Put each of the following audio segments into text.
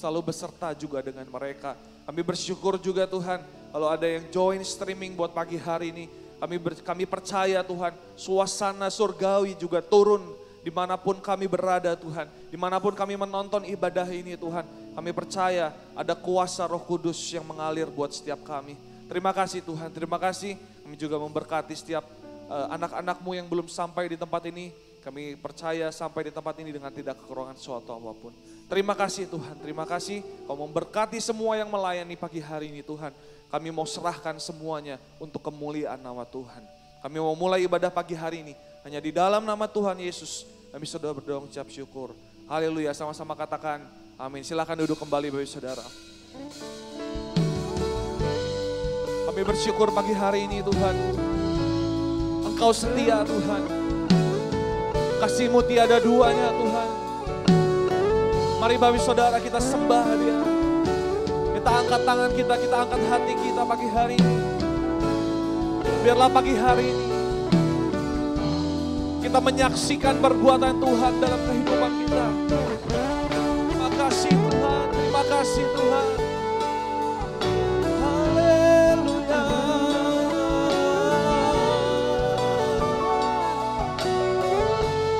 selalu beserta juga dengan mereka. Kami bersyukur juga Tuhan, kalau ada yang join streaming buat pagi hari ini, kami percaya Tuhan, suasana surgawi juga turun dimanapun kami berada Tuhan. Dimanapun kami menonton ibadah ini Tuhan, kami percaya ada kuasa Roh Kudus yang mengalir buat setiap kami. Terima kasih Tuhan, terima kasih. Kami juga memberkati setiap anak-anak-Mu yang belum sampai di tempat ini. Kami percaya sampai di tempat ini dengan tidak kekurangan suatu apapun. Terima kasih Tuhan, terima kasih. Kau memberkati semua yang melayani pagi hari ini Tuhan. Kami mau serahkan semuanya untuk kemuliaan nama Tuhan. Kami mau mulai ibadah pagi hari ini hanya di dalam nama Tuhan Yesus. Kami sudah berdoa ucap syukur. Haleluya, sama-sama katakan amin. Silakan duduk kembali Bapak Saudara. Kami bersyukur pagi hari ini Tuhan. Engkau setia Tuhan. Kasih-Mu tiada duanya Tuhan. Mari Bapak Saudara kita sembah Dia. Kita angkat tangan kita angkat hati kita pagi hari ini. Biarlah pagi hari ini kita menyaksikan perbuatan Tuhan dalam kehidupan kita. Terima kasih Tuhan, terima kasih Tuhan. Haleluya.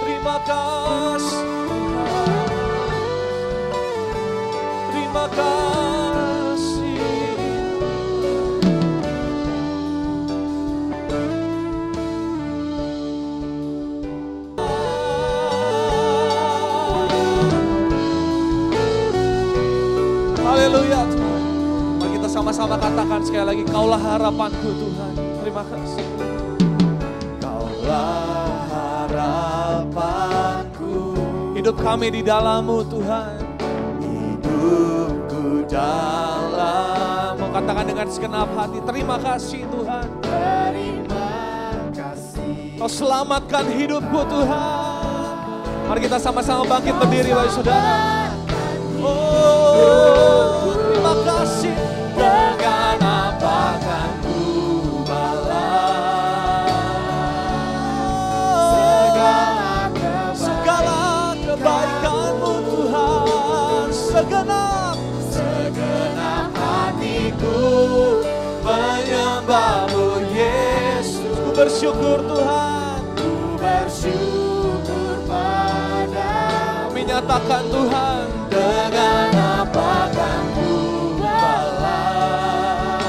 Terima kasih Tuhan. Terima kasih. Haleluya Tuhan. Mari kita sama-sama katakan sekali lagi, Kaulah harapanku Tuhan. Terima kasih. Kaulah harapanku. Hidup kami di dalam-Mu Tuhan. Hidupku dalam. Mau katakan dengan segenap hati, terima kasih Tuhan. Terima kasih. Kau selamatkan hidupku Tuhan. Mari kita sama-sama bangkit berdiri Bapak Saudara. Oh, terima kasih. Dengan apa kan ku balas segala kebaikan-Mu Tuhan. Segenap hatiku menyembah-Mu Yesus. Ku bersyukur Tuhan. Ku bersyukur Padamu. Kami nyatakan Tuhan. Dengan apa kan ku balas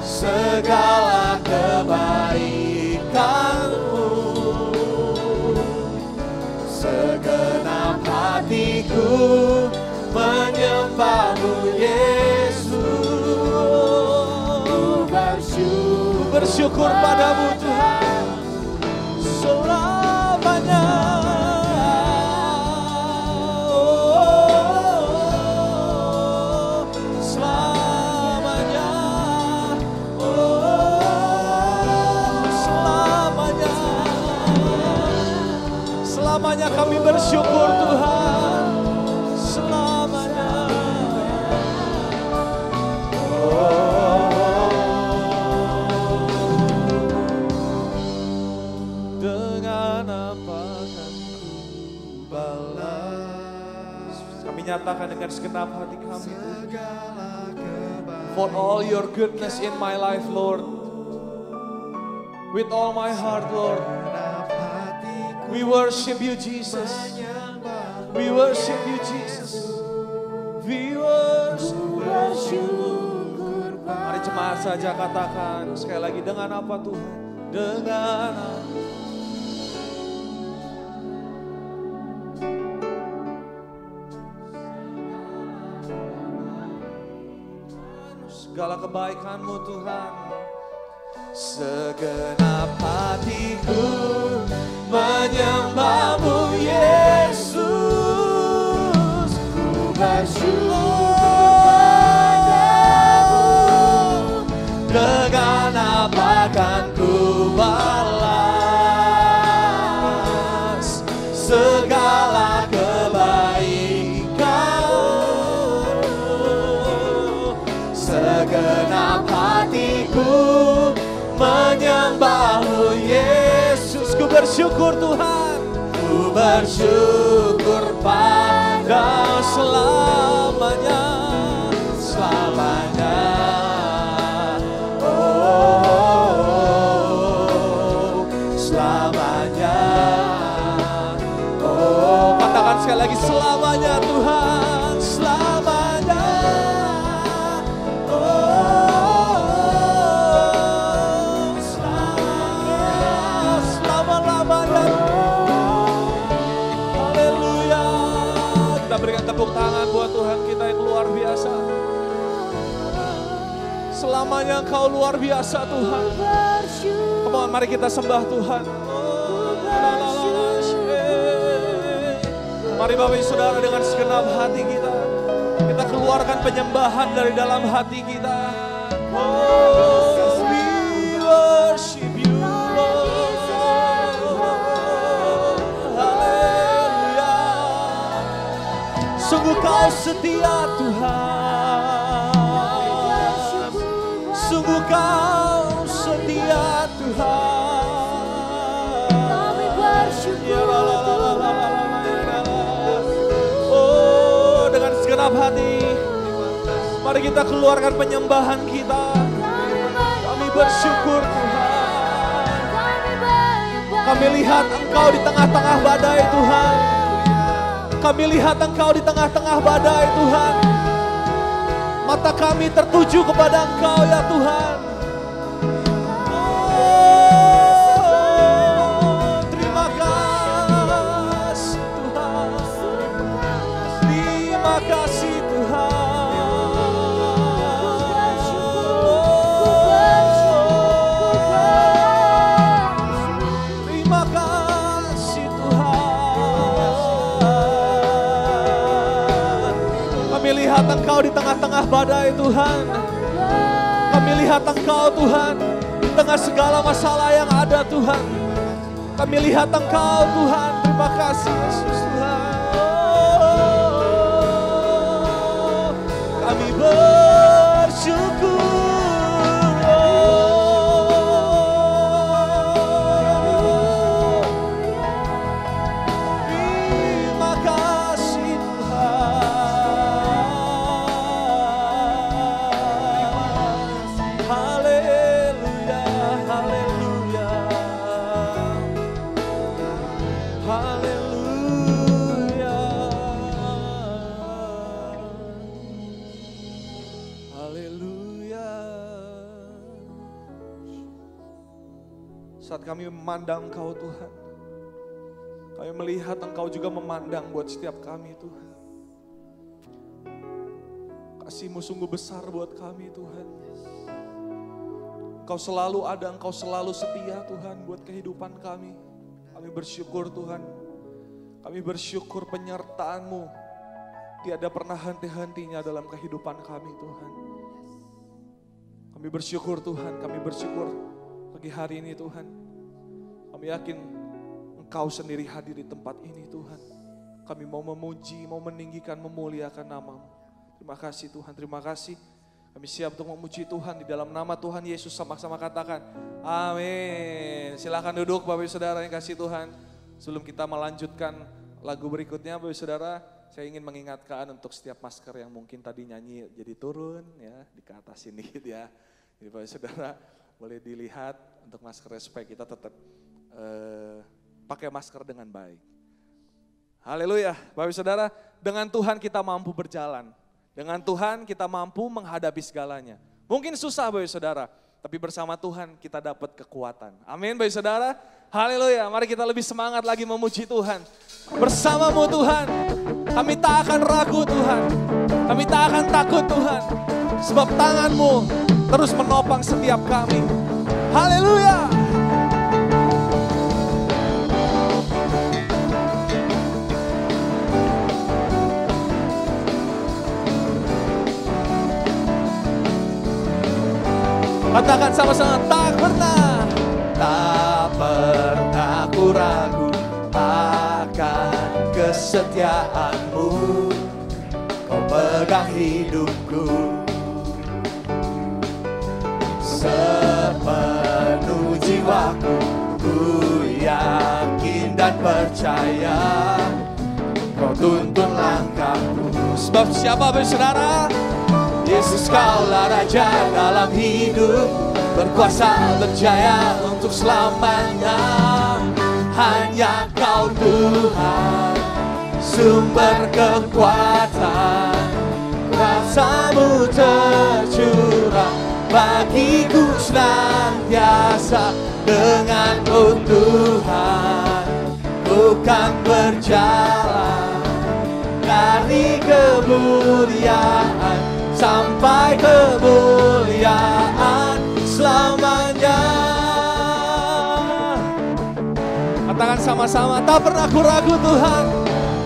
segala kebaikan-Mu. Segenap hatiku menyembah-Mu Yesus. Bersyukur padamu Tuhan selamanya. Selamanya kami bersyukur Tuhan, selamanya. Dengan apa kan ku balas? Kami nyatakan dengan segenap hati kami. For all your goodness in my life, Lord. With all my heart, Lord. We worship you, Jesus. We worship you, Jesus. We worship you. Mari jemaat saja katakan sekali lagi, dengan apa Tuhan? Dengan apa? Segala kebaikan-Mu Tuhan. Segenap hatiku menyembah-Mu Yesus. Ku bersyukur Padamu. Dengan apa kan ku balas segala kebaikan-Mu. Segenap hatiku menyembah-Mu Yesus. Ku bersyukur Tuhan. Ku bersyukur Padamu. selamanya, selamanya. Selamanya. Oh, katakan sekali lagi, selamanya Tuhan, selamanya. Oh, selamanya, selama-lamanya. Haleluya. Kita berikan tepuk tangan buat Tuhan kita yang luar biasa. Selamanya Engkau luar biasa Tuhan. Come on, mari kita sembah Tuhan. Mari Bapak Ibu Saudara, dengan segenap hati kita keluarkan penyembahan dari dalam hati kita. Oh, we worship you, Lord. Haleluya. Sungguh Kau setia Tuhan. Sungguh Kau setia Tuhan. Kami bersyukur Tuhan. Oh, dengan segenap hati, mari kita keluarkan penyembahan kita. Kami bersyukur Tuhan. Kami lihat Engkau di tengah-tengah badai Tuhan. Kami lihat Engkau di tengah-tengah badai Tuhan. Mata kami tertuju kepada Engkau ya Tuhan. Oh, terima kasih Tuhan. Terima kasih Tuhan. Terima kasih Tuhan. Kami lihat Engkau di tengah-tengah badai Tuhan. Kami lihat Engkau Tuhan di tengah segala masalah yang ada Tuhan. Kami lihat Engkau Tuhan. Terima kasih Yesus Tuhan. Oh, kami bersyukur. Terima kasih Tuhan. Haleluya, haleluya. Haleluya. Haleluya. Saat kami memandang Engkau Tuhan, kami melihat Engkau juga memandang buat setiap kami Tuhan. Kasih-Mu sungguh besar buat kami Tuhan. Engkau selalu ada, Engkau selalu setia Tuhan buat kehidupan kami. Kami bersyukur Tuhan. Kami bersyukur penyertaan-Mu tiada pernah henti-hentinya dalam kehidupan kami Tuhan. Kami bersyukur Tuhan, kami bersyukur pagi hari ini Tuhan. Kami yakin Engkau sendiri hadir di tempat ini Tuhan. Kami mau memuji, mau meninggikan, memuliakan nama-Mu. Terima kasih Tuhan, terima kasih. Kami siap untuk memuji Tuhan di dalam nama Tuhan Yesus, sama-sama katakan amin. Silakan duduk Bapak Ibu Saudara yang kasih Tuhan. Sebelum kita melanjutkan lagu berikutnya Bapak Ibu Saudara, saya ingin mengingatkan untuk setiap masker yang mungkin tadi nyanyi jadi turun ya, di ke atas ini ya. Jadi Bapak Ibu Saudara boleh dilihat untuk masker supaya kita tetap pakai masker dengan baik. Haleluya, Bapak Ibu Saudara, dengan Tuhan kita mampu berjalan. Dengan Tuhan kita mampu menghadapi segalanya. Mungkin susah Bapak Ibu Saudara, tapi bersama Tuhan kita dapat kekuatan. Amin Bapak Ibu Saudara. Haleluya, mari kita lebih semangat lagi memuji Tuhan. Bersama-Mu Tuhan, kami tak akan ragu Tuhan. Kami tak akan takut Tuhan. Sebab tangan-Mu terus menopang setiap kami. Haleluya. Katakan sama-sama, tak pernah ku ragu akan kesetiaan-Mu. Kau pegang hidupku sepenuh jiwaku. Ku yakin dan percaya Kau tuntun langkahku. Sebab siapa bersaudara? Yesus kaulah Raja dalam hidup, berkuasa berjaya untuk selamanya. Hanya Kau Tuhan, sumber kekuatan, kuasa-Mu tercurah bagiku senantiasa. Denganmu Tuhan, bukan berjalan dari kemuliaan sampai kemuliaan selamanya. Katakan sama-sama, tak pernah ku ragu Tuhan,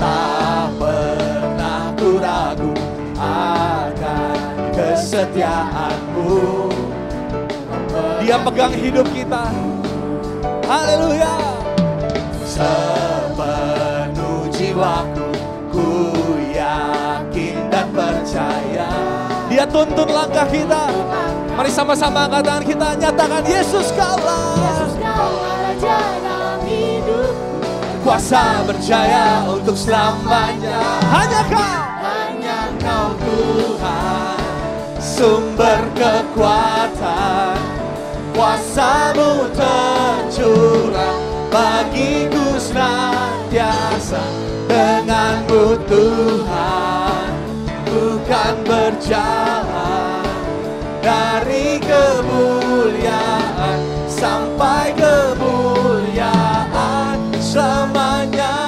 tak pernah ku ragu akan kesetiaan-Mu. Dia pegang hidup kita. Haleluya. Sepenuh jiwaku ku yakin dan percaya. Dia tuntun langkah kita. Mari sama-sama angkat tangan kita, nyatakan Yesus kaulah. Yesus kaulah Raja dalam hidup, Kuasa berjaya untuk selamanya. Hanya Kau Tuhan, sumber kekuatan, kuasa-Mu tercurah bagiku senantiasa. Denganmu Tuhan, bukan berjalan dari kemuliaan sampai kemuliaan selamanya.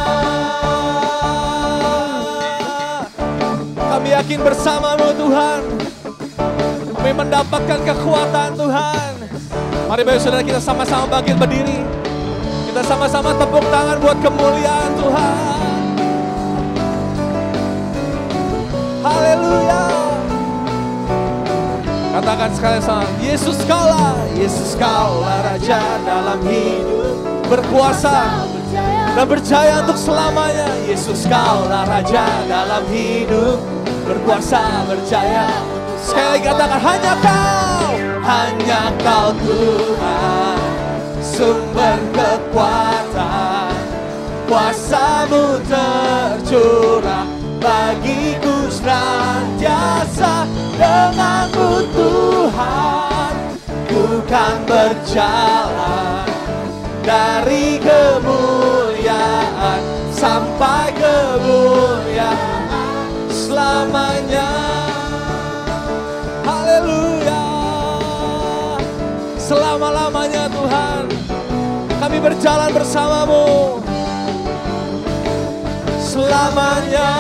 Kami yakin bersama-Mu Tuhan, kami mendapatkan kekuatan Tuhan. Mari baik saudara, kita sama-sama bangkit berdiri. Kita sama-sama tepuk tangan buat kemuliaan Tuhan. Haleluya. Katakan sekali sama, Yesus kaulah Raja dalam hidup, berkuasa dan berjaya untuk selamanya. Yesus kaulah Raja dalam hidup, berkuasa berjaya. Sekali lagi katakan, hanya Kau Tuhan, sumber kekuatan, kuasa-Mu tercurah bagiku senantiasa. Denganmu Tuhan, ku kan berjalan dari kemuliaan sampai kemuliaan selamanya. Haleluya. Selama-lamanya Tuhan, kami berjalan bersama-Mu. Selamanya.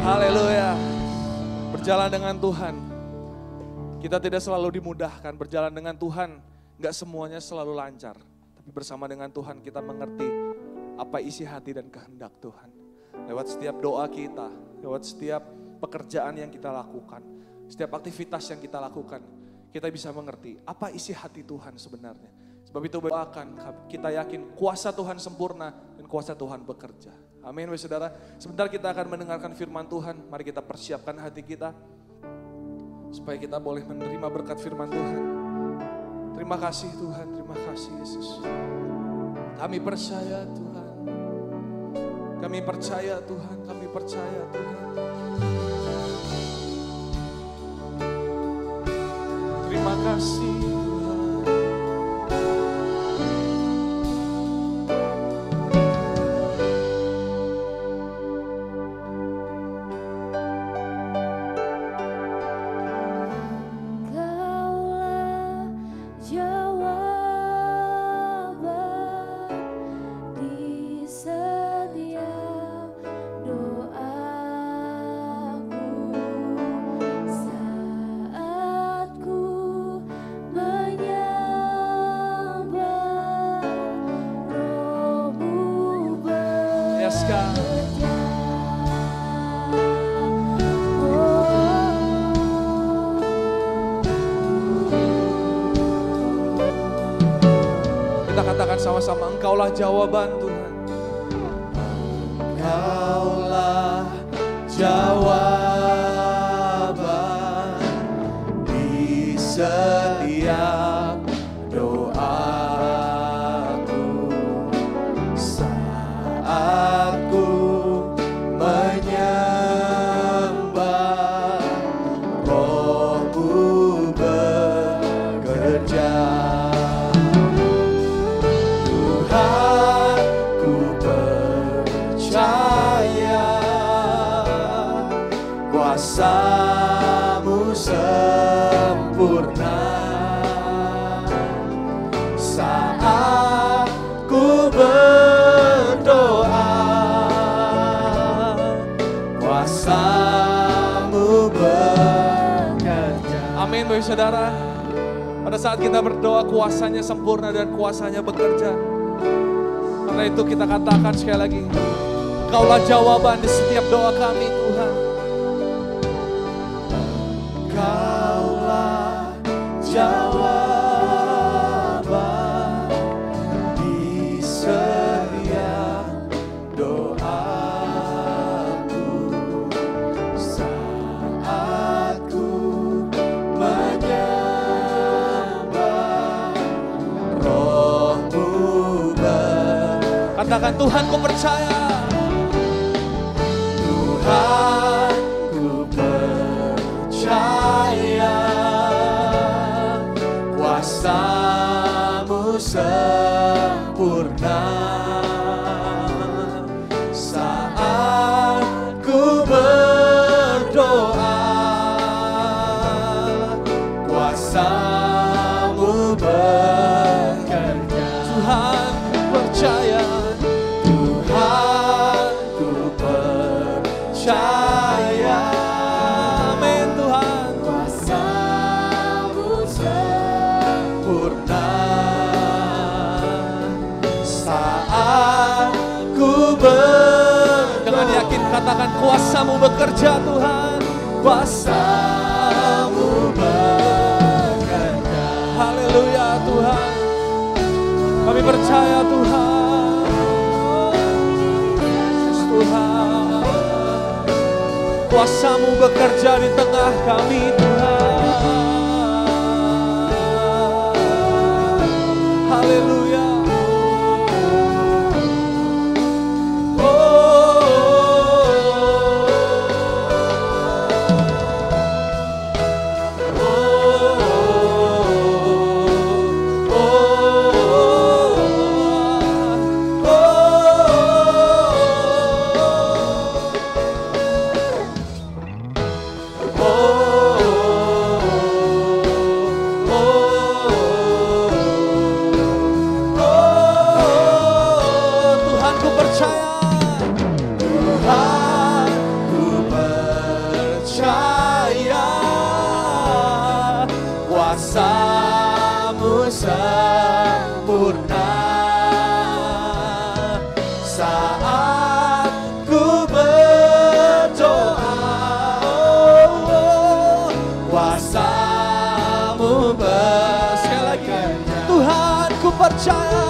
Haleluya. Berjalan dengan Tuhan, kita tidak selalu dimudahkan. Berjalan dengan Tuhan, gak semuanya selalu lancar. Tapi bersama dengan Tuhan kita mengerti apa isi hati dan kehendak Tuhan. Lewat setiap doa kita, lewat setiap pekerjaan yang kita lakukan, setiap aktivitas yang kita lakukan, kita bisa mengerti apa isi hati Tuhan sebenarnya. Sebab itu doakan, kita yakin kuasa Tuhan sempurna dan kuasa Tuhan bekerja. Amin, saudara. Sebentar kita akan mendengarkan firman Tuhan. Mari kita persiapkan hati kita supaya kita boleh menerima berkat firman Tuhan. Terima kasih Tuhan, terima kasih Yesus. Kami percaya Tuhan. Kami percaya Tuhan, kami percaya Tuhan. Terima kasih Tuhan. Sama-sama, Engkaulah jawaban Tuhan. Engkaulah jawaban di setiap doaku saat kuasa-Mu sempurna. Saat ku berdoa, kuasa-Mu bekerja. Amin, Bapak Saudara. Pada saat kita berdoa, kuasa-Nya sempurna dan kuasa-Nya bekerja. Karena itu kita katakan sekali lagi, Engkaulah jawaban di setiap doa kami, Tuhan. Engkaulah jawaban di setiap doaku. Saat ku menyembah, Roh-Mu katakan, Tuhan, ku percaya. Tuhan, ku percaya kuasa-Mu sempurna. Saat ku berdoa, kuasa-Mu bekerja. Tuhan, ku percaya. Tuhan, ku percaya. Amin, Tuhan. Kuasa-Mu sempurna. Saat ku dengan yakin katakan, kuasa-Mu bekerja, Tuhan. Kuasa-Mu bekerja. Haleluya, Tuhan. Kami percaya, Tuhan. Tuhan, kuasa-Mu bekerja di tengah kami, Tuhan. Haleluya. Kuasa-Mu sempurna. Saat ku berdoa, kuasa-Mu sekali lagi. Tuhan, ku percaya.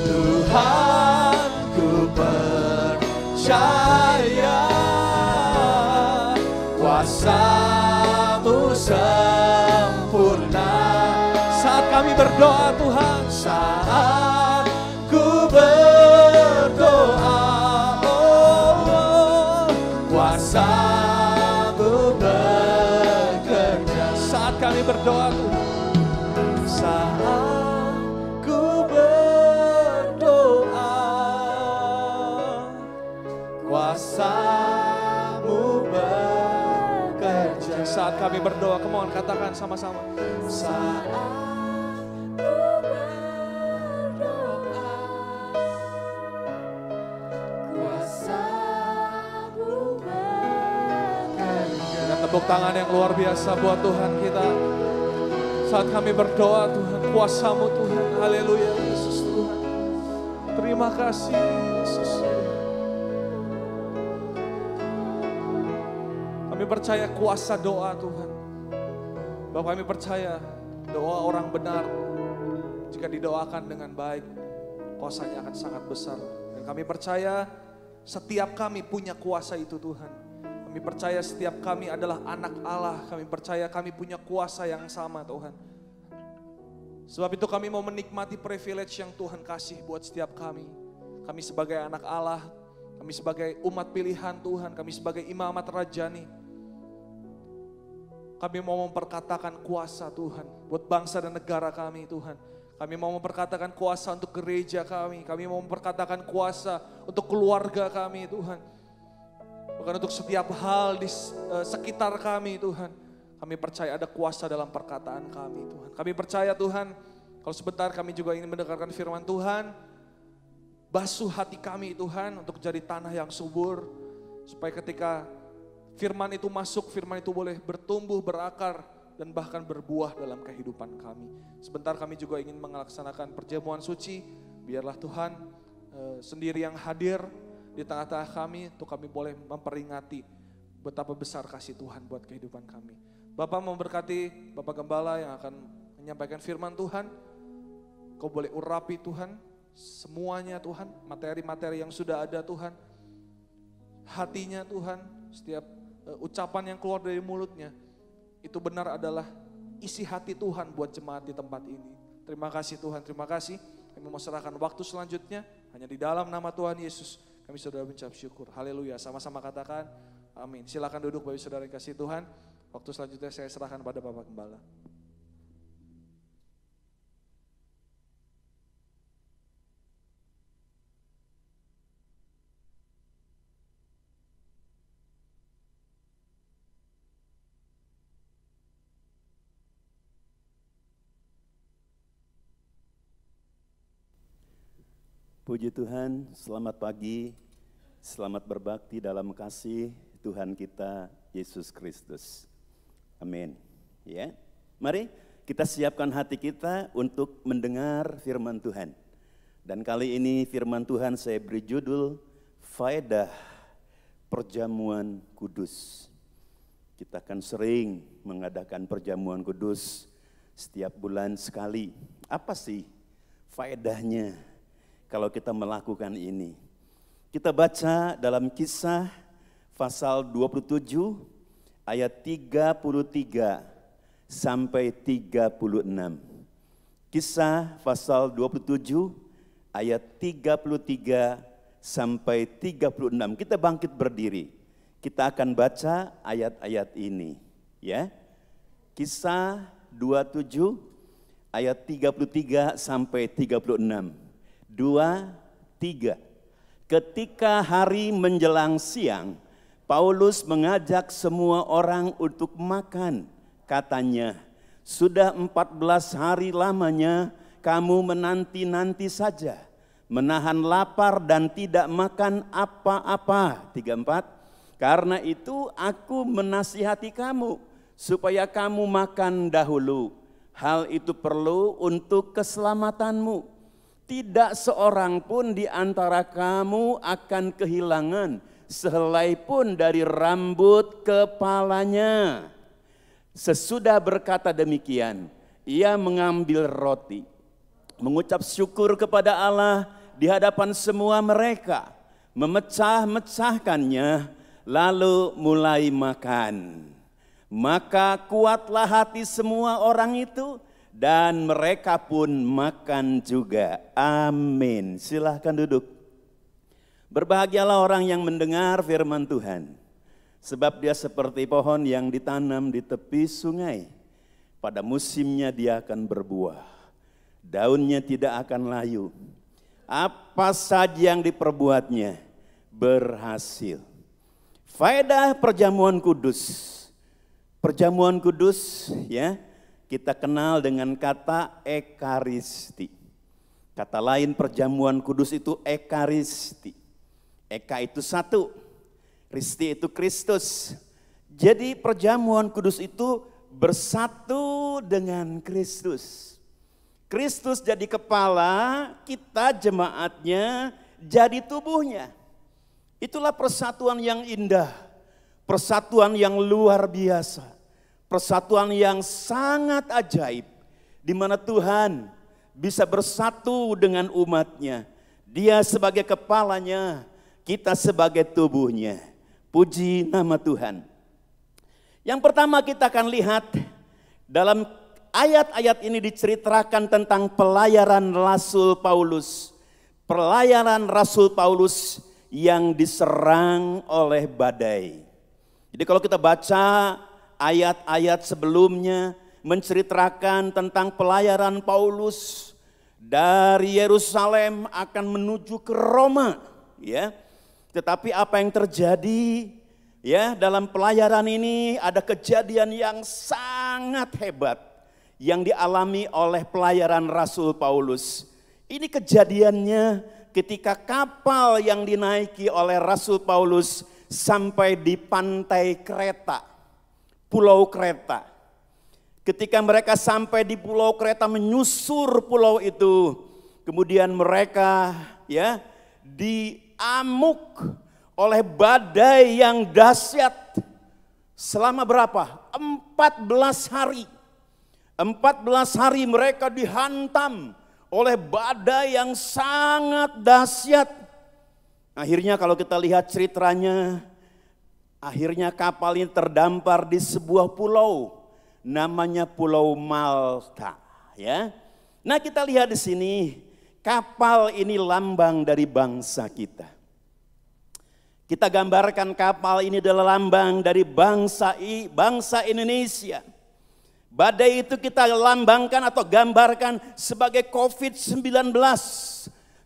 Tuhan, ku percaya kuasa-Mu sempurna. Saat kami berdoa, Tuhan, saat ku berdoa, kuasa-Mu bekerja. Saat kami berdoa, Tuhan, saat ku berdoa, kuasa-Mu bekerja. Saat kami berdoa, kemohon katakan sama-sama. Saat tepuk tangan yang luar biasa buat Tuhan kita. Saat kami berdoa, Tuhan, kuasa-Mu, Tuhan. Haleluya, Yesus, Tuhan. Terima kasih, Yesus. Kami percaya kuasa doa, Tuhan. Bapak, kami percaya doa orang benar, jika didoakan dengan baik, kuasanya akan sangat besar. Dan kami percaya setiap kami punya kuasa itu, Tuhan. Kami percaya setiap kami adalah anak Allah. Kami percaya kami punya kuasa yang sama, Tuhan. Sebab itu kami mau menikmati privilege yang Tuhan kasih buat setiap kami. Kami sebagai anak Allah, kami sebagai umat pilihan Tuhan, kami sebagai imamat rajani. Kami mau memperkatakan kuasa Tuhan buat bangsa dan negara kami, Tuhan. Kami mau memperkatakan kuasa untuk gereja kami. Kami mau memperkatakan kuasa untuk keluarga kami, Tuhan. Bahkan untuk setiap hal di sekitar kami Tuhan. Kami percaya ada kuasa dalam perkataan kami Tuhan. Kami percaya Tuhan, kalau sebentar kami juga ingin mendengarkan firman Tuhan. Basuh hati kami Tuhan untuk jadi tanah yang subur. Supaya ketika firman itu masuk, firman itu boleh bertumbuh, berakar, dan bahkan berbuah dalam kehidupan kami. Sebentar kami juga ingin melaksanakan perjamuan suci. Biarlah Tuhan sendiri yang hadir di tengah-tengah kami, untuk kami boleh memperingati betapa besar kasih Tuhan buat kehidupan kami. Bapak memberkati Bapak Gembala yang akan menyampaikan firman Tuhan. Kau boleh urapi Tuhan, semuanya Tuhan, materi-materi yang sudah ada Tuhan. Hatinya Tuhan, setiap ucapan yang keluar dari mulutnya, itu benar adalah isi hati Tuhan buat jemaat di tempat ini. Terima kasih Tuhan, terima kasih. Kami mau serahkan waktu selanjutnya, hanya di dalam nama Tuhan Yesus. Kami sudah mengucap syukur, haleluya, sama-sama katakan amin. Silakan duduk Bapak Saudara yang kasih Tuhan. Waktu selanjutnya saya serahkan pada Bapak Gembala. Puji Tuhan, selamat pagi, selamat berbakti dalam kasih Tuhan kita Yesus Kristus. Amin. Ya, mari kita siapkan hati kita untuk mendengar firman Tuhan. Dan kali ini firman Tuhan saya beri judul Faedah Perjamuan Kudus. Kita akan sering mengadakan perjamuan kudus setiap bulan sekali. Apa sih faedahnya kalau kita melakukan ini? Kita baca dalam Kisah pasal 27 ayat 33 sampai 36. Kisah pasal 27 ayat 33 sampai 36. Kita bangkit berdiri. Kita akan baca ayat-ayat ini, ya. Kisah 27 ayat 33 sampai 36. 2, 3. Ketika hari menjelang siang, Paulus mengajak semua orang untuk makan. Katanya, sudah 14 hari lamanya kamu menanti-nanti saja, menahan lapar dan tidak makan apa-apa. 34. Karena itu aku menasihati kamu supaya kamu makan dahulu. Hal itu perlu untuk keselamatanmu. Tidak seorang pun di antara kamu akan kehilangan sehelai pun dari rambut kepalanya. Sesudah berkata demikian, ia mengambil roti, mengucap syukur kepada Allah di hadapan semua mereka, memecah-mecahkannya, lalu mulai makan. Maka kuatlah hati semua orang itu, dan mereka pun makan juga. Amin. Silahkan duduk. Berbahagialah orang yang mendengar firman Tuhan, sebab dia seperti pohon yang ditanam di tepi sungai. Pada musimnya dia akan berbuah, daunnya tidak akan layu. Apa saja yang diperbuatnya berhasil. Faedah perjamuan kudus. Perjamuan kudus, ya, kita kenal dengan kata ekaristi. Kata lain perjamuan kudus itu ekaristi. Eka itu satu, Kristi itu Kristus. Jadi perjamuan kudus itu bersatu dengan Kristus. Kristus jadi kepala, kita jemaatnya jadi tubuhnya. Itulah persatuan yang indah, persatuan yang luar biasa, persatuan yang sangat ajaib, di mana Tuhan bisa bersatu dengan umatnya. Dia sebagai kepalanya, kita sebagai tubuhnya. Puji nama Tuhan. Yang pertama kita akan lihat dalam ayat-ayat ini diceritakan tentang pelayaran Rasul Paulus. Pelayaran Rasul Paulus yang diserang oleh badai. Jadi kalau kita baca ayat-ayat sebelumnya menceritakan tentang pelayaran Paulus dari Yerusalem akan menuju ke Roma, ya. Tetapi apa yang terjadi? Ya, dalam pelayaran ini ada kejadian yang sangat hebat yang dialami oleh pelayaran Rasul Paulus. Ini kejadiannya ketika kapal yang dinaiki oleh Rasul Paulus sampai di pantai Kreta, Pulau Kreta. Ketika mereka sampai di Pulau Kreta, menyusur pulau itu, kemudian mereka ya diamuk oleh badai yang dahsyat selama berapa? 14 hari. 14 hari mereka dihantam oleh badai yang sangat dahsyat. Akhirnya kalau kita lihat ceritanya, akhirnya kapal ini terdampar di sebuah pulau, namanya Pulau Malta, ya. Nah, kita lihat di sini, kapal ini lambang dari bangsa kita. Kita gambarkan kapal ini adalah lambang dari bangsa Indonesia. Badai itu kita lambangkan atau gambarkan sebagai COVID-19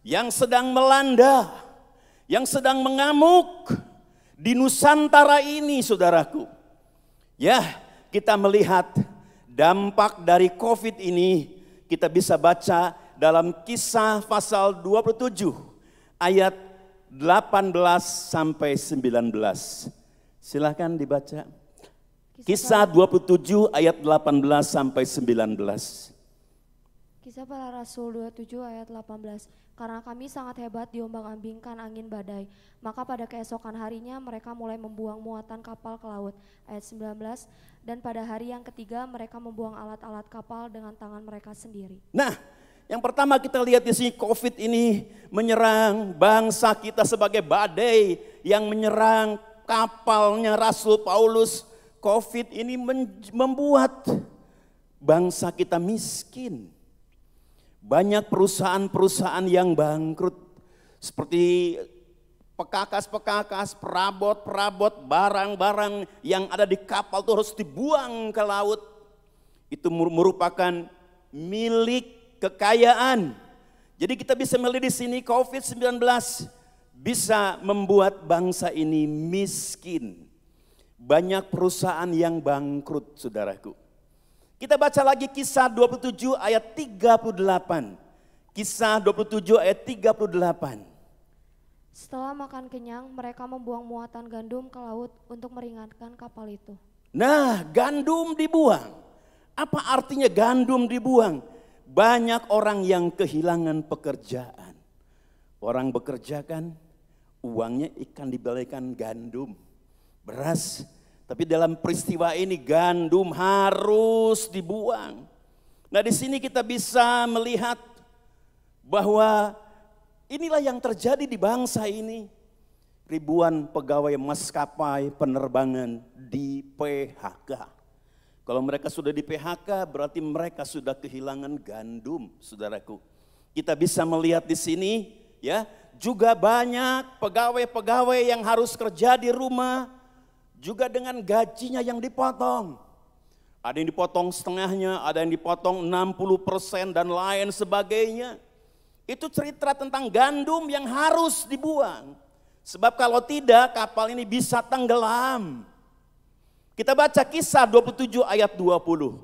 yang sedang melanda, yang sedang mengamuk di Nusantara ini, saudaraku. Ya, kita melihat dampak dari COVID ini, kita bisa baca dalam Kisah pasal 27 ayat 18 sampai 19. Silakan dibaca. Kisah 27 ayat 18 sampai 19. Kisah para Rasul 27 ayat 18. Karena kami sangat hebat diombang-ambingkan angin badai, maka pada keesokan harinya mereka mulai membuang muatan kapal ke laut. Ayat 19. Dan pada hari yang ketiga mereka membuang alat-alat kapal dengan tangan mereka sendiri. Nah, yang pertama kita lihat di sini, COVID ini menyerang bangsa kita sebagai badai yang menyerang kapalnya Rasul Paulus. COVID ini membuat bangsa kita miskin. Banyak perusahaan-perusahaan yang bangkrut. Seperti pekakas-pekakas, perabot-perabot, barang-barang yang ada di kapal itu harus dibuang ke laut. Itu merupakan milik kekayaan. Jadi kita bisa melihat di sini COVID-19 bisa membuat bangsa ini miskin. Banyak perusahaan yang bangkrut, saudaraku. Kita baca lagi Kisah 27 ayat 38. Kisah 27 ayat 38. Setelah makan kenyang, mereka membuang muatan gandum ke laut untuk meringankan kapal itu. Nah, gandum dibuang. Apa artinya gandum dibuang? Banyak orang yang kehilangan pekerjaan. Orang bekerja kan, uangnya ikan dibalikan gandum, beras. Tapi dalam peristiwa ini gandum harus dibuang. Nah, di sini kita bisa melihat bahwa inilah yang terjadi di bangsa ini. Ribuan pegawai maskapai penerbangan di PHK. Kalau mereka sudah di PHK berarti mereka sudah kehilangan gandum, saudaraku. Kita bisa melihat di sini ya, juga banyak pegawai-pegawai yang harus kerja di rumah. Juga dengan gajinya yang dipotong. Ada yang dipotong setengahnya, ada yang dipotong 60% dan lain sebagainya. Itu cerita tentang gandum yang harus dibuang. Sebab kalau tidak kapal ini bisa tenggelam. Kita baca Kisah 27 ayat 20.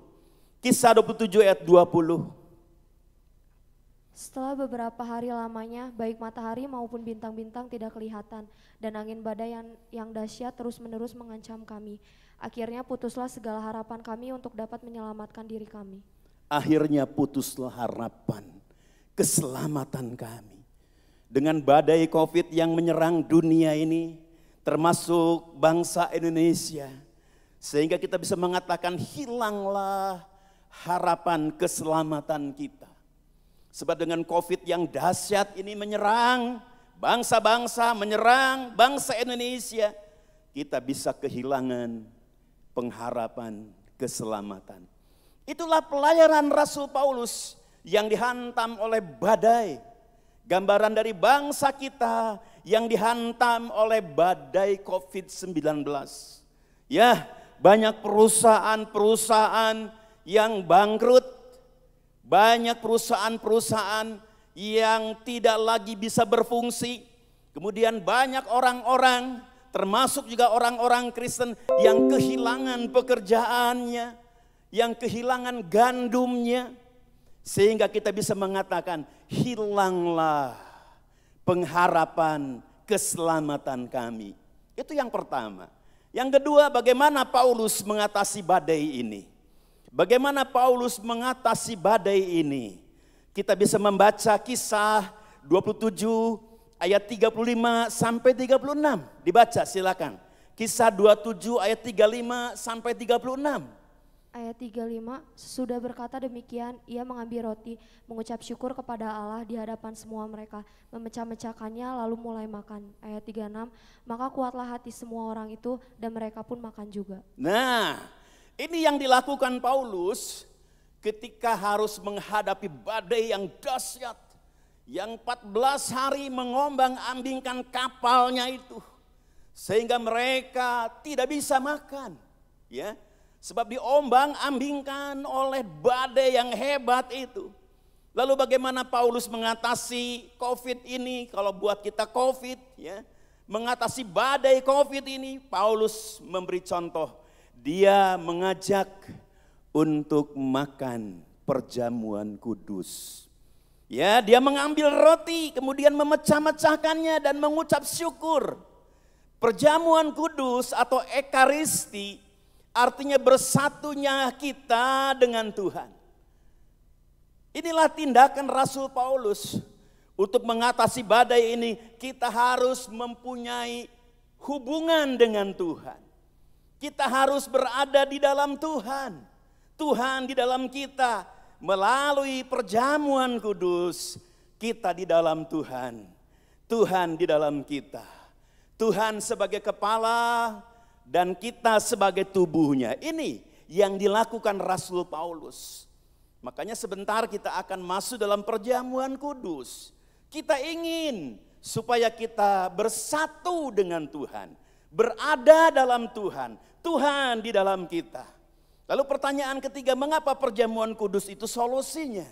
Kisah 27 ayat 20. Setelah beberapa hari lamanya, baik matahari maupun bintang-bintang tidak kelihatan, dan angin badai yang dahsyat terus-menerus mengancam kami. Akhirnya putuslah segala harapan kami untuk dapat menyelamatkan diri kami. Akhirnya putuslah harapan keselamatan kami. Dengan badai COVID yang menyerang dunia ini, termasuk bangsa Indonesia, sehingga kita bisa mengatakan hilanglah harapan keselamatan kita. Sebab dengan COVID yang dahsyat ini menyerang bangsa-bangsa, menyerang bangsa Indonesia, kita bisa kehilangan pengharapan keselamatan. Itulah pelayaran Rasul Paulus yang dihantam oleh badai. Gambaran dari bangsa kita yang dihantam oleh badai COVID-19. Ya, banyak perusahaan-perusahaan yang bangkrut. Banyak perusahaan-perusahaan yang tidak lagi bisa berfungsi. Kemudian banyak orang-orang termasuk juga orang-orang Kristen yang kehilangan pekerjaannya, yang kehilangan gandumnya, sehingga kita bisa mengatakan hilanglah pengharapan keselamatan kami. Itu yang pertama. Yang kedua, bagaimana Paulus mengatasi badai ini? Bagaimana Paulus mengatasi badai ini? Kita bisa membaca Kisah 27 ayat 35 sampai 36. Dibaca silakan. Kisah 27 ayat 35 sampai 36. Ayat 35, sesudah berkata demikian, ia mengambil roti, mengucap syukur kepada Allah di hadapan semua mereka, memecah-mecahkannya lalu mulai makan. Ayat 36, maka kuatlah hati semua orang itu dan mereka pun makan juga. Nah, ini yang dilakukan Paulus ketika harus menghadapi badai yang dahsyat, yang 14 hari mengombang-ambingkan kapalnya itu, sehingga mereka tidak bisa makan, ya. Sebab diombang-ambingkan oleh badai yang hebat itu. Lalu bagaimana Paulus mengatasi COVID ini? Kalau buat kita COVID, ya, mengatasi badai COVID ini, Paulus memberi contoh. Dia mengajak untuk makan perjamuan kudus. Ya, dia mengambil roti, kemudian memecah-mecahkannya dan mengucap syukur. Perjamuan kudus atau ekaristi artinya bersatunya kita dengan Tuhan. Inilah tindakan Rasul Paulus untuk mengatasi badai ini. Kita harus mempunyai hubungan dengan Tuhan. Kita harus berada di dalam Tuhan. Tuhan di dalam kita. Melalui perjamuan kudus, kita di dalam Tuhan. Tuhan di dalam kita. Tuhan sebagai kepala dan kita sebagai tubuhnya. Ini yang dilakukan Rasul Paulus. Makanya sebentar kita akan masuk dalam perjamuan kudus. Kita ingin supaya kita bersatu dengan Tuhan. Berada dalam Tuhan. Tuhan di dalam kita. Lalu pertanyaan ketiga, mengapa perjamuan kudus itu solusinya?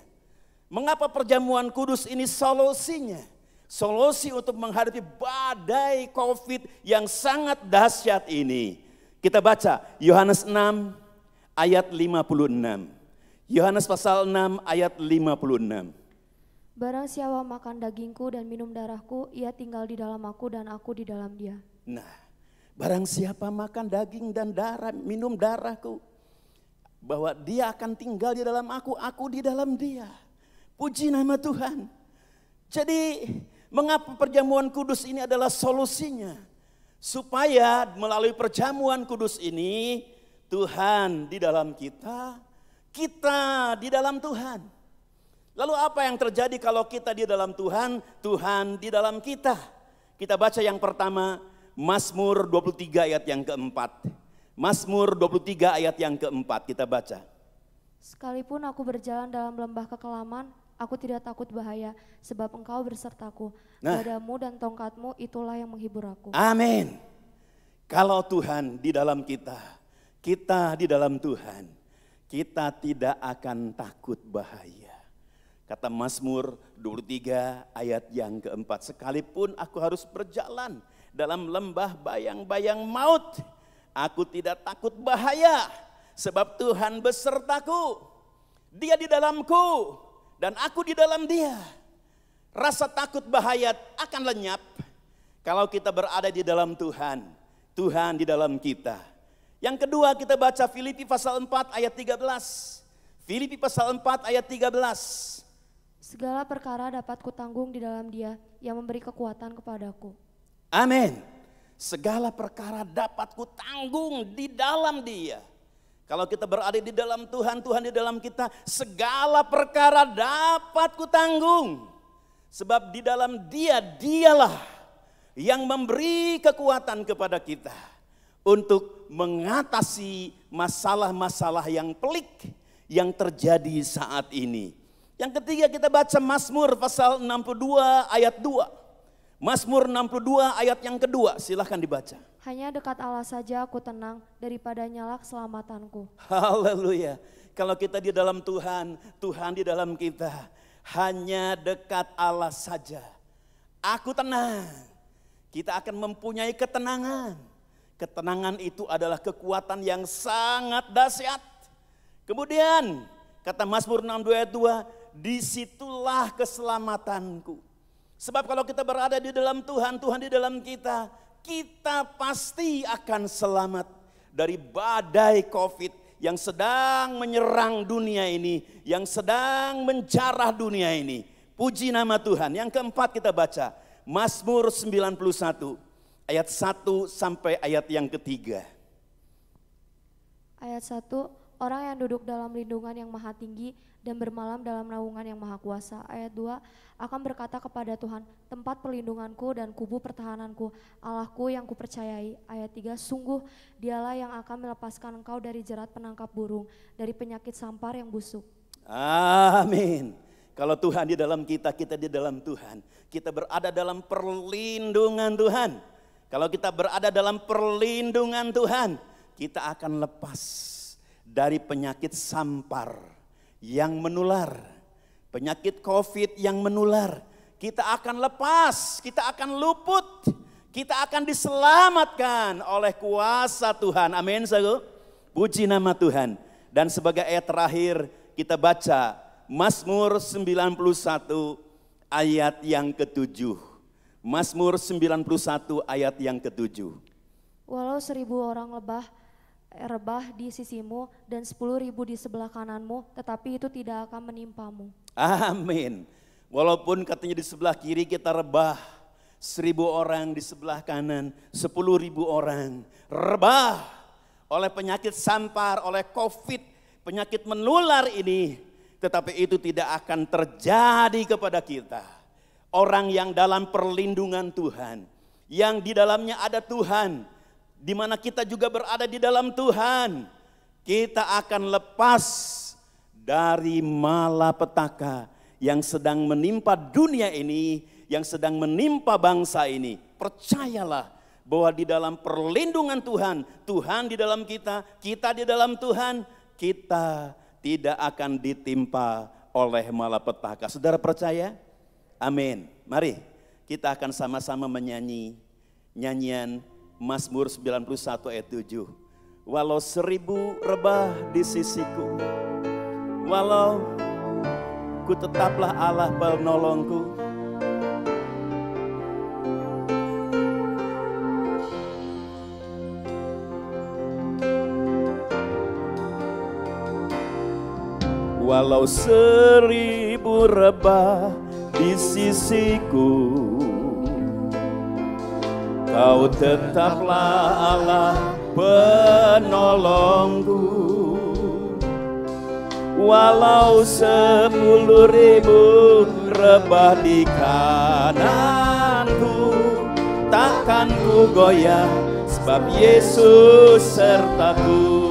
Mengapa perjamuan kudus ini solusinya? Solusi untuk menghadapi badai COVID yang sangat dahsyat ini. Kita baca Yohanes 6 ayat 56. Yohanes pasal 6 ayat 56. Barang siapa makan dagingku dan minum darahku, ia tinggal di dalam aku dan aku di dalam dia. Nah, barang siapa makan daging dan darah, minum darahku, bahwa dia akan tinggal di dalam aku di dalam dia. Puji nama Tuhan. Jadi mengapa perjamuan kudus ini adalah solusinya? Supaya melalui perjamuan kudus ini, Tuhan di dalam kita, kita di dalam Tuhan. Lalu apa yang terjadi kalau kita di dalam Tuhan, Tuhan di dalam kita? Kita baca yang pertama, Mazmur 23 ayat yang keempat. Mazmur 23 ayat yang keempat, kita baca. Sekalipun aku berjalan dalam lembah kekelaman, aku tidak takut bahaya, sebab engkau bersertaku. Gadamu dan tongkatmu itulah yang menghibur aku. Amin. Kalau Tuhan di dalam kita, kita di dalam Tuhan, kita tidak akan takut bahaya. Kata Mazmur 23 ayat yang keempat, sekalipun aku harus berjalan dalam lembah bayang-bayang maut, aku tidak takut bahaya, sebab Tuhan besertaku. Dia di dalamku dan aku di dalam dia. Rasa takut bahaya akan lenyap kalau kita berada di dalam Tuhan. Tuhan di dalam kita. Yang kedua kita baca Filipi pasal 4 ayat 13. Filipi pasal 4 ayat 13. Segala perkara dapat kutanggung di dalam dia yang memberi kekuatan kepadaku. Amin. Segala perkara dapat kutanggung di dalam dia. Kalau kita berada di dalam Tuhan, Tuhan di dalam kita, segala perkara dapat kutanggung. Sebab di dalam dia, dialah yang memberi kekuatan kepada kita untuk mengatasi masalah-masalah yang pelik yang terjadi saat ini. Yang ketiga kita baca Mazmur pasal 62 ayat 2. Mazmur 62 ayat yang kedua, silahkan dibaca. Hanya dekat Allah saja aku tenang, daripada nyala keselamatanku. Haleluya. Kalau kita di dalam Tuhan, Tuhan di dalam kita, hanya dekat Allah saja aku tenang. kita akan mempunyai ketenangan. Ketenangan itu adalah kekuatan yang sangat dahsyat. Kemudian kata Mazmur 62 ayat 2, disitulah keselamatanku. Sebab kalau kita berada di dalam Tuhan, Tuhan di dalam kita, kita pasti akan selamat dari badai COVID yang sedang menyerang dunia ini, yang sedang menjarah dunia ini. Puji nama Tuhan. Yang keempat kita baca Mazmur 91 ayat 1 sampai ayat yang ketiga. Ayat 1, orang yang duduk dalam lindungan yang maha tinggi dan bermalam dalam naungan yang maha kuasa. Ayat 2, akan berkata kepada Tuhan, tempat perlindunganku dan kubu pertahananku, Allahku yang kupercayai. Ayat 3, sungguh dialah yang akan melepaskan engkau dari jerat penangkap burung, dari penyakit sampar yang busuk. Amin. Kalau Tuhan di dalam kita, kita di dalam Tuhan. Kita berada dalam perlindungan Tuhan. Kalau kita berada dalam perlindungan Tuhan, kita akan lepas dari penyakit sampar yang menular, penyakit COVID yang menular. Kita akan lepas, kita akan luput, kita akan diselamatkan oleh kuasa Tuhan. Amin, saudara. Puji nama Tuhan. Dan sebagai ayat terakhir kita baca Mazmur 91 ayat yang ke-7. Mazmur 91 ayat yang ke-7. Walau 1000 orang rebah di sisimu dan 10.000 di sebelah kananmu, tetapi itu tidak akan menimpamu. Amin. Walaupun katanya di sebelah kiri kita rebah, 1000 orang di sebelah kanan, 10.000 orang rebah oleh penyakit sampar, oleh COVID, penyakit menular ini, tetapi itu tidak akan terjadi kepada kita. Orang yang dalam perlindungan Tuhan, yang di dalamnya ada Tuhan, di mana kita juga berada di dalam Tuhan, kita akan lepas dari malapetaka yang sedang menimpa dunia ini, yang sedang menimpa bangsa ini. Percayalah bahwa di dalam perlindungan Tuhan, Tuhan di dalam kita, kita di dalam Tuhan, kita tidak akan ditimpa oleh malapetaka. Saudara percaya? Amin. Mari kita akan sama-sama menyanyi nyanyian Mazmur 91 ayat 7. Walau 1000 rebah di sisiku, walau ku tetaplah Allah penolongku. Walau 1000 rebah di sisiku, kau tetaplah Allah penolongku. Walau 10.000 rebah di kananku, takkan ku goyah sebab Yesus sertaku.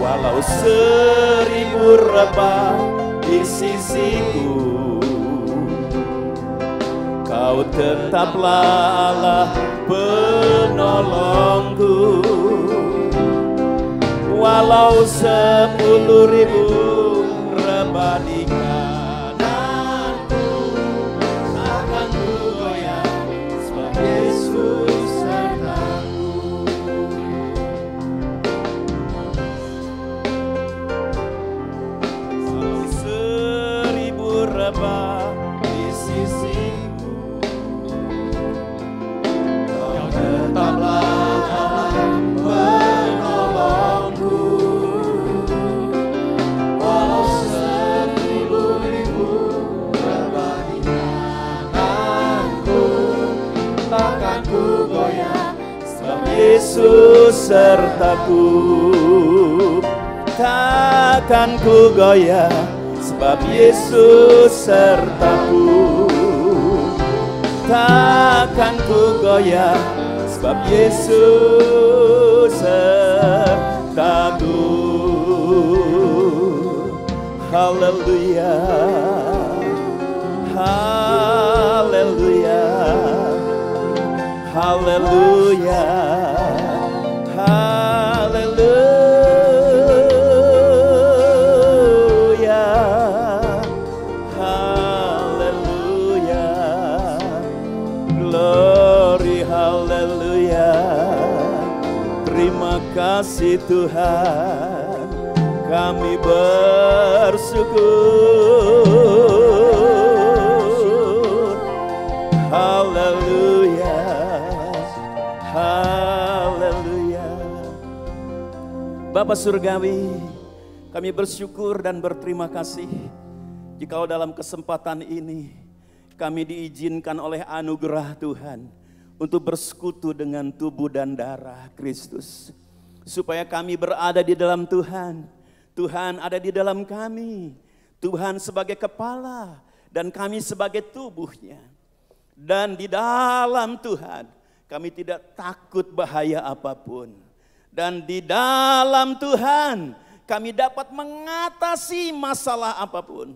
Walau 1000 rebah di sisiku, kau tetaplah Allah penolongku. Walau 10.000 rebah di kananku, takkan ku goyah sebab Yesus sertaku. Walau 1000 rebah di sisiku, kau tetaplah Allah penolongku. Walau 10.000 rebah di kananku, takkan ku goyah sebab Yesus sertaku. Takkan ku goyah sebab Yesus sertaku. Takkan ku goyah sebab Yesus sertaku. Haleluya, haleluya, haleluya, haleluya, haleluya. Haleluya. Terima kasih Tuhan, kami bersyukur. Haleluya, haleluya. Bapa Surgawi, kami bersyukur dan berterima kasih jikalau dalam kesempatan ini kami diizinkan oleh anugerah Tuhan untuk bersekutu dengan tubuh dan darah Kristus. Supaya kami berada di dalam Tuhan, Tuhan ada di dalam kami, Tuhan sebagai kepala dan kami sebagai tubuhnya. Dan di dalam Tuhan kami tidak takut bahaya apapun. Dan di dalam Tuhan kami dapat mengatasi masalah apapun.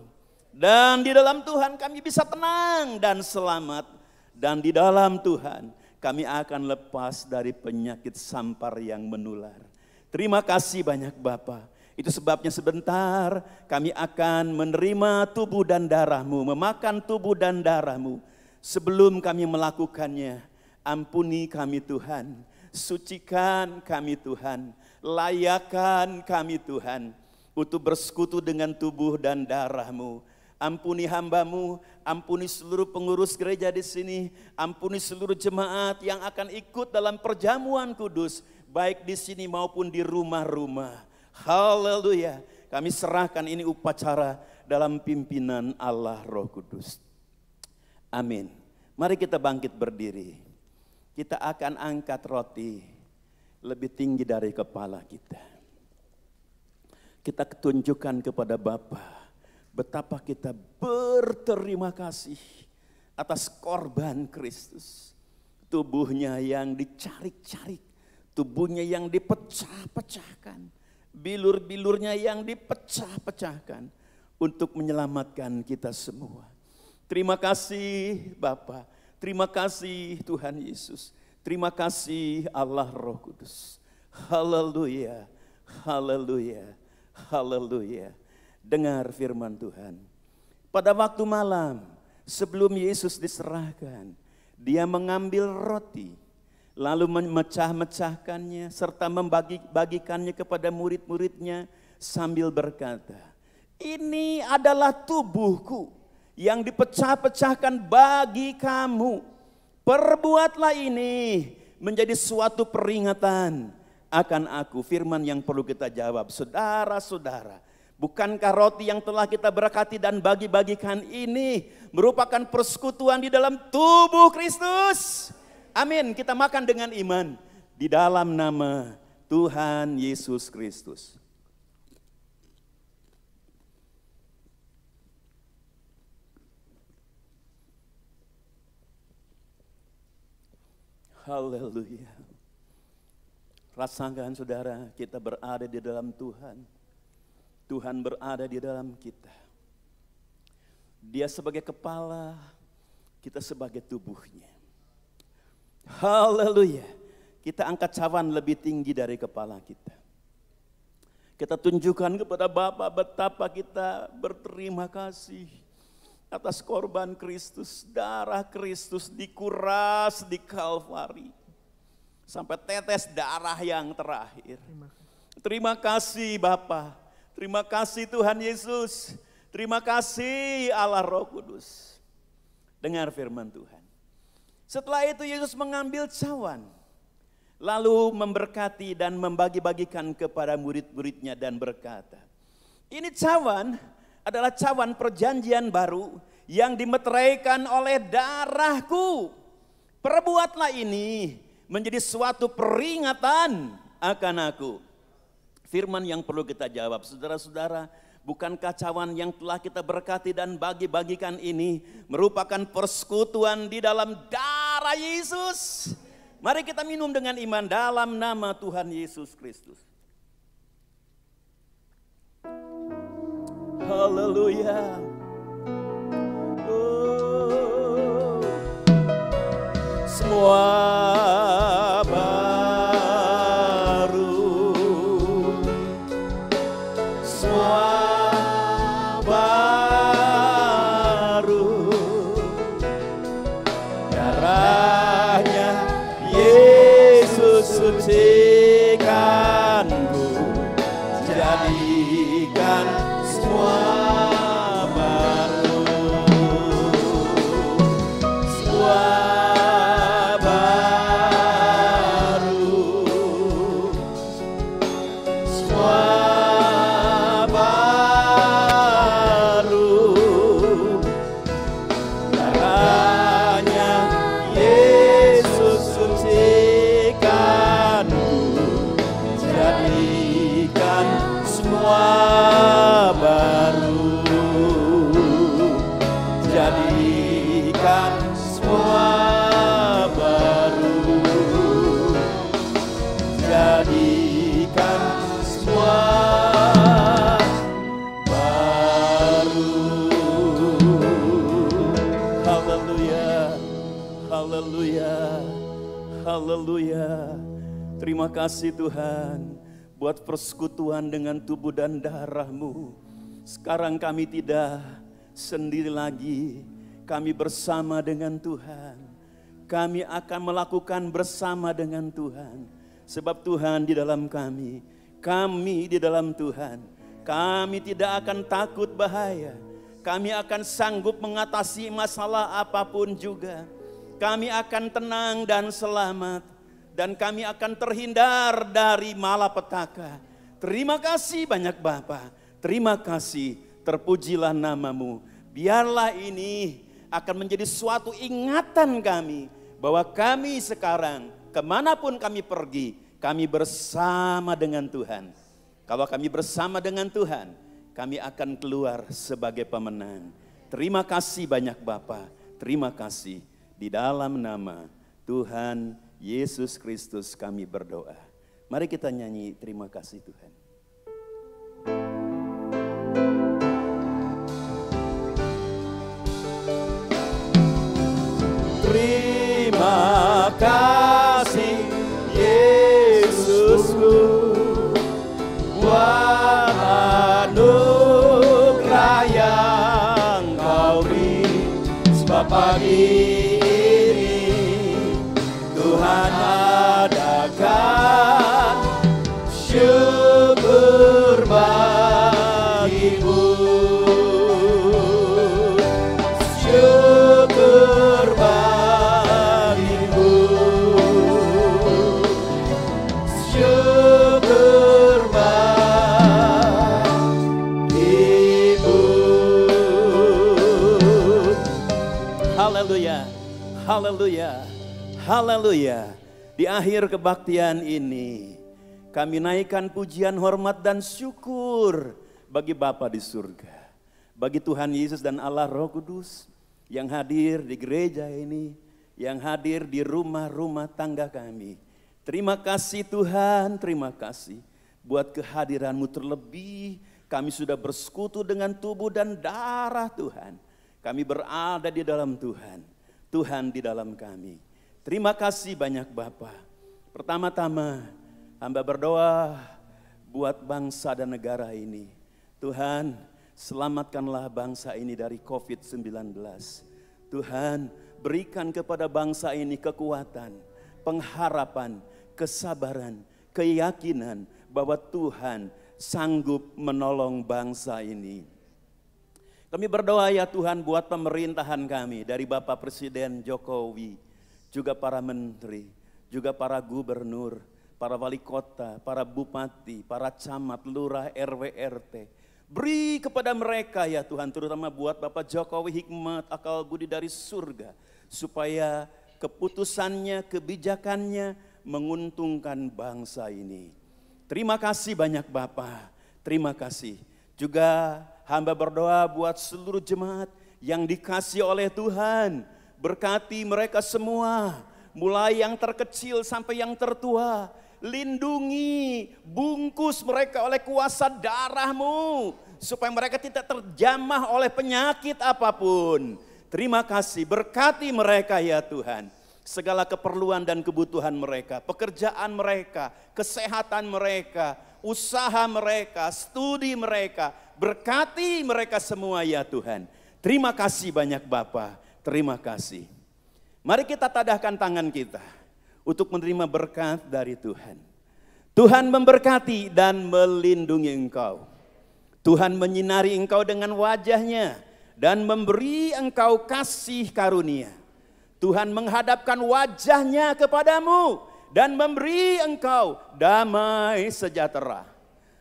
Dan di dalam Tuhan kami bisa tenang dan selamat. Dan di dalam Tuhan kami akan lepas dari penyakit sampar yang menular. Terima kasih banyak Bapa. Itu sebabnya sebentar kami akan menerima tubuh dan darah-Mu, memakan tubuh dan darah-Mu. Sebelum kami melakukannya, ampuni kami Tuhan, sucikan kami Tuhan, layakan kami Tuhan untuk bersekutu dengan tubuh dan darah-Mu. Ampuni hamba-Mu, ampuni seluruh pengurus gereja di sini, ampuni seluruh jemaat yang akan ikut dalam perjamuan kudus, baik di sini maupun di rumah-rumah. Haleluya, kami serahkan ini upacara dalam pimpinan Allah Roh Kudus. Amin. Mari kita bangkit berdiri. Kita akan angkat roti lebih tinggi dari kepala kita. Kita tunjukkan kepada Bapa betapa kita berterima kasih atas korban Kristus. Tubuhnya yang dicarik-carik, tubuhnya yang dipecah-pecahkan, bilur-bilurnya yang dipecah-pecahkan untuk menyelamatkan kita semua. Terima kasih Bapa, terima kasih Tuhan Yesus, terima kasih Allah Roh Kudus. Haleluya, haleluya, haleluya. Dengar firman Tuhan. Pada waktu malam sebelum Yesus diserahkan, dia mengambil roti, lalu memecah-mecahkannya serta membagikannya kepada murid-muridnya sambil berkata, "Ini adalah tubuhku yang dipecah-pecahkan bagi kamu. Perbuatlah ini menjadi suatu peringatan akan aku." Firman yang perlu kita jawab, saudara-saudara, bukankah roti yang telah kita berkati dan bagi-bagikan ini merupakan persekutuan di dalam tubuh Kristus? Amin, kita makan dengan iman di dalam nama Tuhan Yesus Kristus. Haleluya. Rasakan saudara, kita berada di dalam Tuhan. Tuhan berada di dalam kita. Dia sebagai kepala, kita sebagai tubuhnya. Haleluya. Kita angkat cawan lebih tinggi dari kepala kita. Kita tunjukkan kepada Bapa betapa kita berterima kasih atas korban Kristus, darah Kristus dikuras di Kalvari sampai tetes darah yang terakhir. Terima kasih Bapa, terima kasih Tuhan Yesus, terima kasih Allah Roh Kudus. Dengar firman Tuhan. Setelah itu Yesus mengambil cawan, lalu memberkati dan membagi-bagikan kepada murid-muridnya dan berkata, "Ini cawan adalah cawan perjanjian baru yang dimeteraikan oleh darahku. Perbuatlah ini menjadi suatu peringatan akan aku." Firman yang perlu kita jawab, saudara-saudara, bukankah cawan yang telah kita berkati dan bagi-bagikan ini merupakan persekutuan di dalam darah Yesus? Mari kita minum dengan iman dalam nama Tuhan Yesus Kristus. Haleluya. Oh, semua baru, semua baru, darahnya Yesus. sucikanku, jadikan semua baru, semua baru, semua baru. Darahnya Yesus sucikanku, jadikan semua baru, jadikan semua baru, jadikan semua baru. Haleluya, haleluya, haleluya. Terima kasih Tuhan buat persekutuan dengan tubuh dan darah-Mu. Sekarang kami tidak sendiri lagi, kami bersama dengan Tuhan. Kami akan melakukan bersama dengan Tuhan. Sebab Tuhan di dalam kami di dalam Tuhan. Kami tidak akan takut bahaya. Kami akan sanggup mengatasi masalah apapun juga. Kami akan tenang dan selamat. Dan kami akan terhindar dari malapetaka. Terima kasih banyak Bapa. Terima kasih, terpujilah nama-Mu. Biarlah ini akan menjadi suatu ingatan kami, bahwa kami sekarang kemanapun kami pergi, kami bersama dengan Tuhan. Kalau kami bersama dengan Tuhan, kami akan keluar sebagai pemenang. Terima kasih banyak Bapa. Terima kasih. Di dalam nama Tuhan Yesus Kristus kami berdoa. Mari kita nyanyi terima kasih Tuhan. Terima kasih Yesusku buat anugerah yang Kau beri. Sebab pagi Tuhan adakan syukur bagimu, syukur bagimu, syukur bagimu. Haleluya, haleluya. Haleluya. Di akhir kebaktian ini kami naikkan pujian, hormat dan syukur bagi Bapa di surga, bagi Tuhan Yesus dan Allah Roh Kudus yang hadir di gereja ini, yang hadir di rumah-rumah tangga kami. Terima kasih Tuhan, terima kasih buat kehadiran-Mu. Terlebih kami sudah bersekutu dengan tubuh dan darah Tuhan. Kami berada di dalam Tuhan, Tuhan di dalam kami. Terima kasih banyak Bapa. Pertama-tama hamba berdoa buat bangsa dan negara ini. Tuhan, selamatkanlah bangsa ini dari COVID-19. Tuhan, berikan kepada bangsa ini kekuatan, pengharapan, kesabaran, keyakinan bahwa Tuhan sanggup menolong bangsa ini. Kami berdoa ya Tuhan buat pemerintahan kami, dari Bapak Presiden Jokowi, juga para menteri, juga para gubernur, para wali kota, para bupati, para camat, lurah, RW, RT. Beri kepada mereka ya Tuhan, terutama buat Bapak Jokowi hikmat, akal budi dari surga. Supaya keputusannya, kebijakannya menguntungkan bangsa ini. Terima kasih banyak Bapak, terima kasih. Juga hamba berdoa buat seluruh jemaat yang dikasih oleh Tuhan. Berkati mereka semua, mulai yang terkecil sampai yang tertua. Lindungi, bungkus mereka oleh kuasa darah-Mu, supaya mereka tidak terjamah oleh penyakit apapun. Terima kasih, berkati mereka ya Tuhan. Segala keperluan dan kebutuhan mereka, pekerjaan mereka, kesehatan mereka, usaha mereka, studi mereka. Berkati mereka semua ya Tuhan. Terima kasih banyak Bapa. Terima kasih. Mari kita tadahkan tangan kita untuk menerima berkat dari Tuhan. Tuhan memberkati dan melindungi engkau. Tuhan menyinari engkau dengan wajah-Nya dan memberi engkau kasih karunia. Tuhan menghadapkan wajah-Nya kepadamu dan memberi engkau damai sejahtera.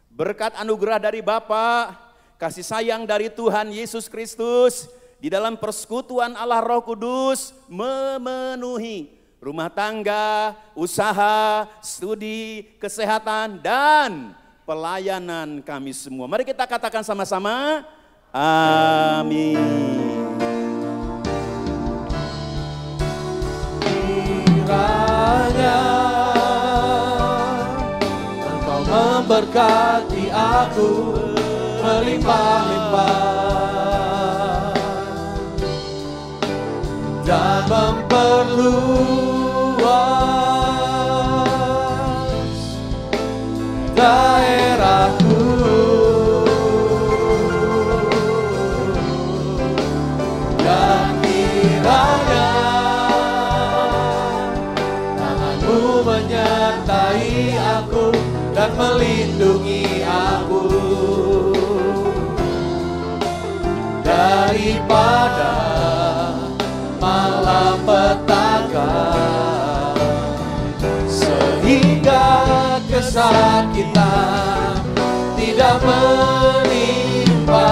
Berkat anugerah dari Bapa, kasih sayang dari Tuhan Yesus Kristus, di dalam persekutuan Allah Roh Kudus memenuhi rumah tangga, usaha, studi, kesehatan, dan pelayanan kami semua. Mari kita katakan sama-sama, amin. Kiranya Engkau memberkati aku melimpah-limpah dan memperluas daerahku, dan kiranya tangan-Mu menyertai aku dan melindungi aku daripada malapetaka, sehingga kesakitan tidak menimpa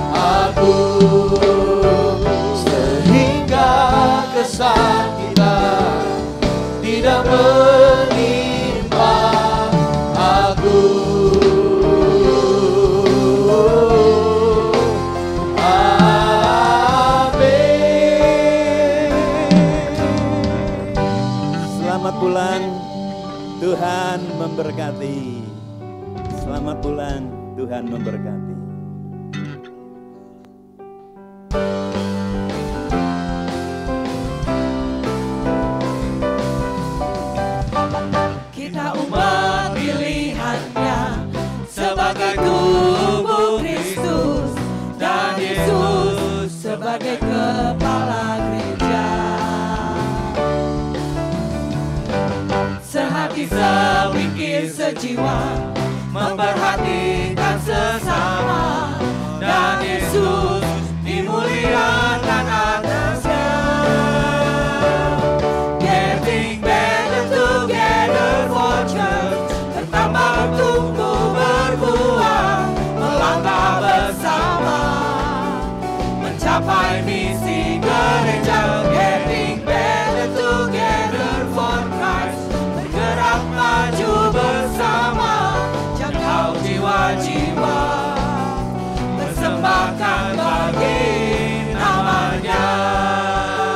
aku, sehingga kesakitan tidak menimpa aku. Selamat pulang, Tuhan memberkati. Selamat pulang, Tuhan memberkati. Kita umat pilihan-Nya sebagai tubuh Kristus, dan Yesus sebagai kepala gereja. Sehati, sepikir, sejiwa, memperhatikan sesama, dan Yesus dimuliakan atas